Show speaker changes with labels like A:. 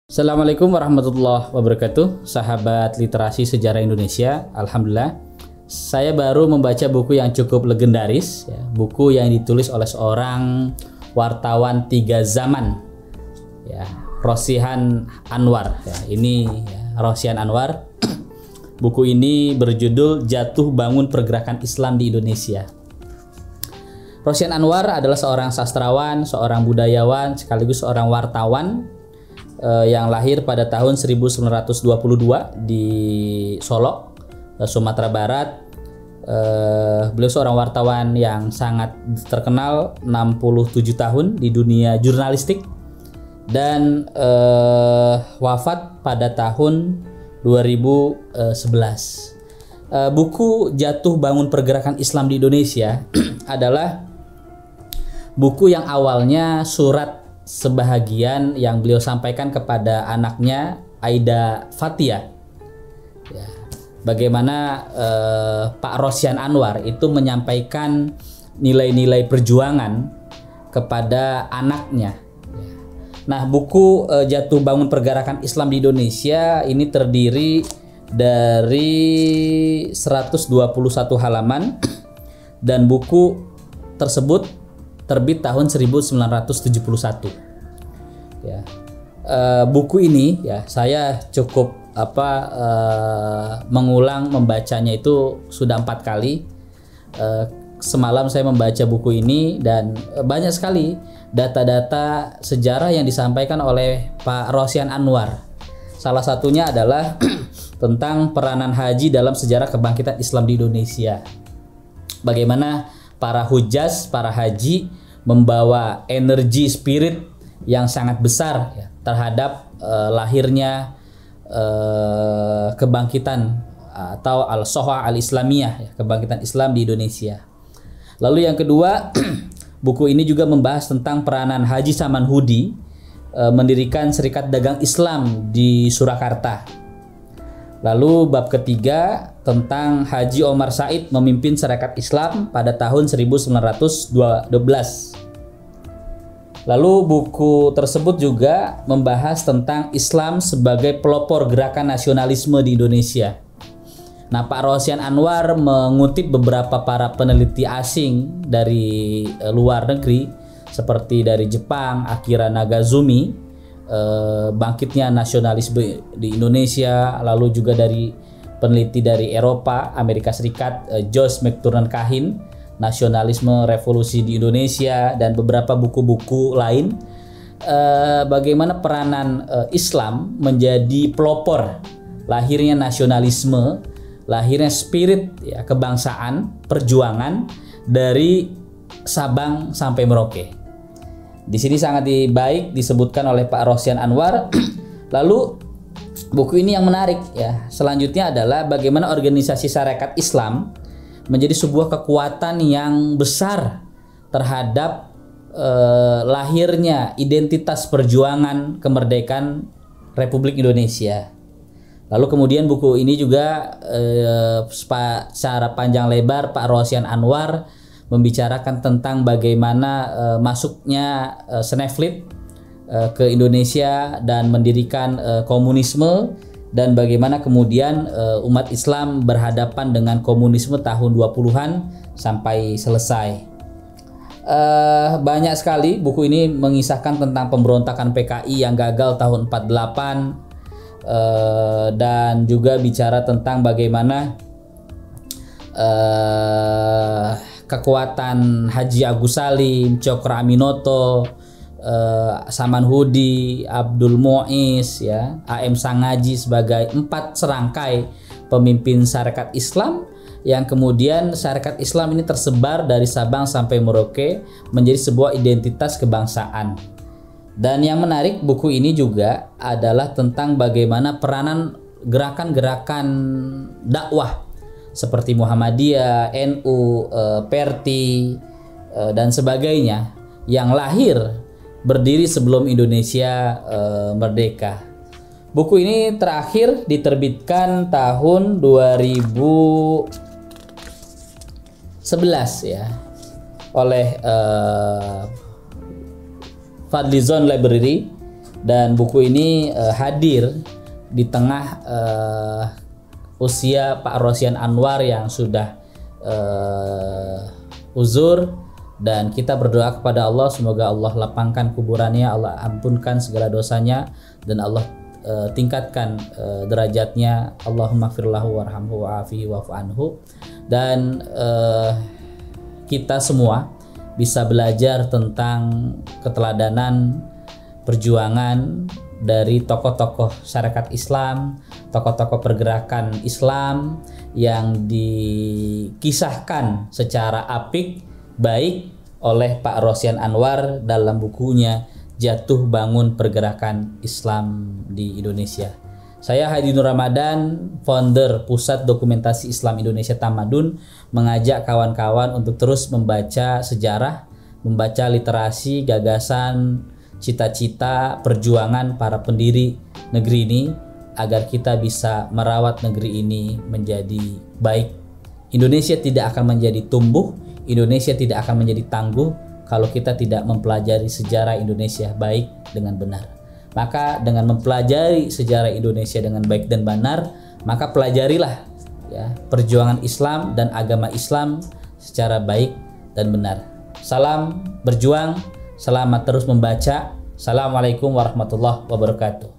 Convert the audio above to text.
A: Assalamualaikum warahmatullahi wabarakatuh, sahabat literasi sejarah Indonesia. Alhamdulillah, saya baru membaca buku yang cukup legendaris, buku yang ditulis oleh seorang wartawan tiga zaman, Rosihan Anwar. Rosihan Anwar. Buku ini berjudul Jatuh Bangun Pergerakan Islam di Indonesia. Rosihan Anwar adalah seorang sastrawan, seorang budayawan, sekaligus seorang wartawan yang lahir pada tahun 1922 di Solok, Sumatera Barat. Beliau seorang wartawan yang sangat terkenal, 67 tahun di dunia jurnalistik, dan wafat pada tahun 2011. Buku Jatuh Bangun Pergerakan Islam di Indonesia adalah buku yang awalnya surat sebahagian yang beliau sampaikan kepada anaknya Aida Fathia. Bagaimana Pak Rosihan Anwar itu menyampaikan nilai-nilai perjuangan kepada anaknya. Nah, buku Jatuh Bangun Pergerakan Islam di Indonesia ini terdiri dari 121 halaman dan buku tersebut terbit tahun 1971. Buku ini saya cukup mengulang membacanya itu sudah 4 kali. Semalam saya membaca buku ini dan banyak sekali data-data sejarah yang disampaikan oleh Pak Rosihan Anwar. Salah satunya adalah tentang peranan haji dalam sejarah kebangkitan Islam di Indonesia. Bagaimana para hujjaj, para haji membawa energi spirit yang sangat besar terhadap lahirnya kebangkitan atau al-Shohah al-Islamiyah, kebangkitan Islam di Indonesia. Lalu yang kedua, buku ini juga membahas tentang peranan Haji Samanhudi mendirikan Serikat Dagang Islam di Surakarta. Lalu bab ketiga tentang Haji Omar Said memimpin Serikat Islam pada tahun 1912. Lalu buku tersebut juga membahas tentang Islam sebagai pelopor gerakan nasionalisme di Indonesia. Nah, Pak Rosihan Anwar mengutip beberapa para peneliti asing dari luar negeri seperti dari Jepang, Akira Nagazumi, bangkitnya nasionalisme di Indonesia, lalu juga dari peneliti dari Eropa, Amerika Serikat, Josh McTurnan Kahin, nasionalisme revolusi di Indonesia, dan beberapa buku-buku lain. Bagaimana peranan Islam menjadi pelopor lahirnya nasionalisme, lahirnya spirit kebangsaan, perjuangan dari Sabang sampai Merauke. Di sini sangat baik disebutkan oleh Pak Rosihan Anwar. Lalu buku ini yang menarik selanjutnya adalah bagaimana organisasi syarikat Islam menjadi sebuah kekuatan yang besar terhadap lahirnya identitas perjuangan kemerdekaan Republik Indonesia. Lalu kemudian buku ini juga secara panjang lebar Pak Rosihan Anwar membicarakan tentang bagaimana masuknya Sneflit ke Indonesia dan mendirikan komunisme, dan bagaimana kemudian umat Islam berhadapan dengan komunisme tahun 20-an sampai selesai. Banyak sekali buku ini mengisahkan tentang pemberontakan PKI yang gagal tahun 48, dan juga bicara tentang bagaimana kekuatan Haji Agus Salim, Cokro Aminoto, Samanhudi, Abdul Muiz, A.M. Sangaji sebagai 4 serangkai pemimpin syarikat Islam yang kemudian syarikat Islam ini tersebar dari Sabang sampai Merauke menjadi sebuah identitas kebangsaan. Dan yang menarik buku ini juga adalah tentang bagaimana peranan gerakan-gerakan dakwah seperti Muhammadiyah, NU, Perti, dan sebagainya yang lahir berdiri sebelum Indonesia merdeka. Buku ini terakhir diterbitkan tahun 2011 oleh Fadlizon Library Dan buku ini hadir di tengah usia Pak Rosian Anwar yang sudah uzur, dan kita berdoa kepada Allah semoga Allah lapangkan kuburannya, Allah ampunkan segala dosanya, dan Allah tingkatkan derajatnya. Allahumma firlahu warhamhu wa'afihi wa'fu anhu. Dan kita semua bisa belajar tentang keteladanan perjuangan dari tokoh-tokoh syarikat Islam, tokoh-tokoh pergerakan Islam yang dikisahkan secara apik baik oleh Pak Rosian Anwar dalam bukunya Jatuh Bangun Pergerakan Islam di Indonesia. Saya Hadi Nur Ramadan, founder Pusat Dokumentasi Islam Indonesia Tamadun, mengajak kawan-kawan untuk terus membaca sejarah, membaca literasi, gagasan, cita-cita, perjuangan para pendiri negeri ini agar kita bisa merawat negeri ini menjadi baik. Indonesia tidak akan menjadi tumbuh, Indonesia tidak akan menjadi tangguh kalau kita tidak mempelajari sejarah Indonesia baik dengan benar. Maka dengan mempelajari sejarah Indonesia dengan baik dan benar, maka pelajarilah ya perjuangan Islam dan agama Islam secara baik dan benar. Salam berjuang, selamat terus membaca. Assalamualaikum warahmatullahi wabarakatuh.